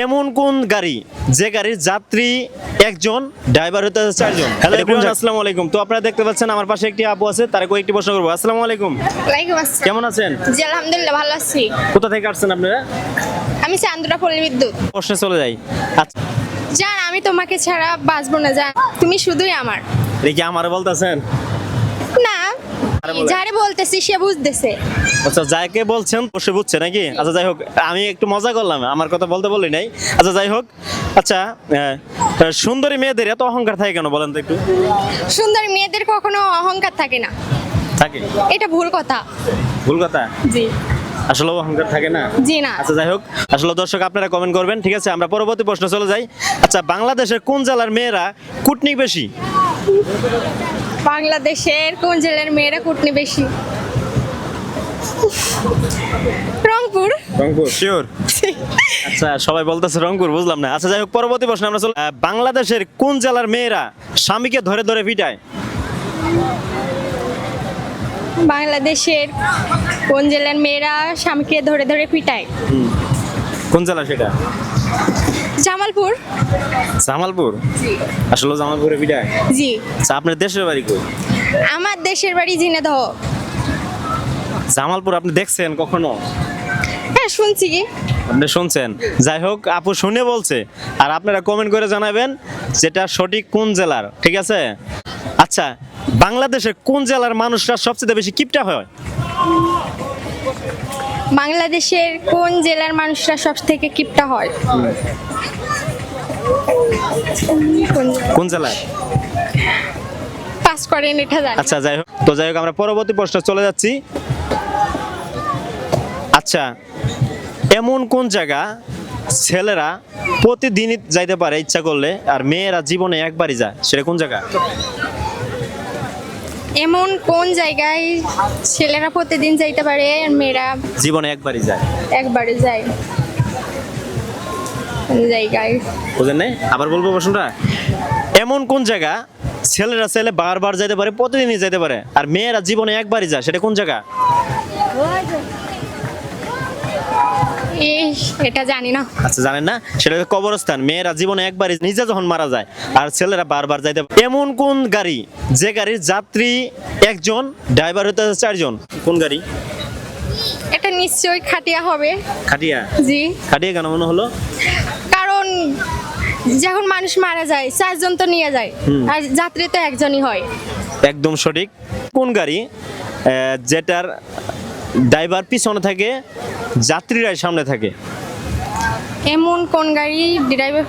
এমন কোন গাড়ি যে গাড়ির যাত্রী একজন, ড্রাইভার হতে আছে চারজন? হ্যালো এভরিওয়ান, আসসালামু আলাইকুম। তো আপনারা দেখতে পাচ্ছেন আমার পাশে একটি আপু আছে, তার কয়েকটি প্রশ্ন করবো। আসসালামু আলাইকুম। ওয়ালাইকুম আসসালাম। কেমন আছেন? জি আলহামদুলিল্লাহ ভালো আছি। কোথা থেকে আসছেন আপনারা? আমি চান্দুরা পল্লী বিদ্যুৎ। প্রশ্নে চলে যাই। আচ্ছা, জান আমি তোমাকে ছাড়া বাঁচবো না, জান তুমি শুধুই আমার। এটা কি আমারে বলতেছেন? না, আরে বলেন। যারে বলতেছি সে বুঝতেছে। আচ্ছা, যাকে বলছেন সে বুঝছে নাকি? আচ্ছা যাই হোক, আমি একটু মজা করলাম, আমার কথা বলতে বলি নাই। আচ্ছা যাই হোক, আচ্ছা সুন্দরী মেয়েদের এত অহংকার থাকে কেন বলেন তো একটু? সুন্দরী মেয়েদের কখনো অহংকার থাকে না, থাকে? এটা ভুল কথা। ভুল কথা? জি আসলে অহংকার থাকে না? জি না। আচ্ছা যাই হোক, আসলে দর্শক আপনারা কমেন্ট করবেন, ঠিক আছে? আমরা পরবর্তী প্রশ্ন চলে যাই। আচ্ছা, বাংলাদেশের কোন জেলার মেয়েরা কুটনি বেশি? বাংলাদেশের কোন জেলার মেয়েরা কুটনি বেশি? রংপুর। রংপুর শিওর? আচ্ছা, সবাই বলতেছে রংপুর, বুঝলাম না। আচ্ছা যাই হোক, পরবর্তী প্রশ্ন আমরা চলে বাংলাদেশের কোন জেলার মেয়েরা স্বামীকে ধরে ধরে পিটায়? বাংলাদেশের কোন জেলার মেয়েরা স্বামীকে ধরে ধরে পিটায়? কোন জেলা সেটা? জামালপুর। জামালপুর? জি আসলে জামালপুরে পিটায়? জি। আচ্ছা, আপনার দেশের বাড়ি কই? আমার দেশের বাড়ি ঝিনাইদহ। জামালপুর আপনি দেখছেন কখনো? হ্যাঁ শুনছি। আপনি শুনছেন? যাই হোক, আপু শুনে বলছে, আর আপনারা কমেন্ট করে জানাবেন যেটা সঠিক কোন জেলার, ঠিক আছে? আচ্ছা, বাংলাদেশের কোন জেলার মানুষরা সবচেয়ে বেশি কিপটা হয়? বাংলাদেশের কোন জেলার মানুষরা সব থেকে কিপটা হয়? কোন জেলায়? পাস করেন এটা জানি। আচ্ছা যাই হোক, আমরা পরবর্তী প্রশ্ন চলে যাচ্ছি। আচ্ছা, এমন কোন জায়গা ছেলেরা প্রতিদিনই যাইতে পারে ইচ্ছা করলে, আর মেয়েরা জীবনে একবারই যায়, সেটা কোন জায়গা? এমন কোন জায়গায় ছেলেরা প্রতিদিন যাইতে পারে আর মেয়েরা জীবনে একবারই যায়? একবারে যায়? কোন জায়গায়? বুঝেন নাই? আবার বলবো প্রশ্নটা। এমন কোন জায়গা ছেলেরা বারবার যাইতে পারে, প্রতিদিনই যাইতে পারে, আর মেয়েরা জীবনে একবারই যায়, সেটা কোন জায়গা? এটা জানি না। আচ্ছা, জানেন না? সেটা হচ্ছে কবরস্থান। মেয়েরা জীবনে একবারই, নিজে যখন মারা যায়, আর ছেলেরা বারবার যাইতে পারে। এমন কোন গাড়ি যে গাড়ির যাত্রী একজন, ড্রাইভার হতে আছে চারজন? কোন গাড়ি? এটা নিশ্চয়ই খাটিয়া হবে। খাটিয়া? জি, খাটিয়া কেন মনে হলো? কারণ যখন মানুষ মারা যায় চারজন তো নিয়ে যায়, আর যাত্রী তো একজনই হয়। একদম সঠিক। কোন গাড়ি যেটার ড্রাইভার পিছনে থাকে, যাত্রীরাই সামনে থাকে? এমন কোন গাড়ি ড্রাইভার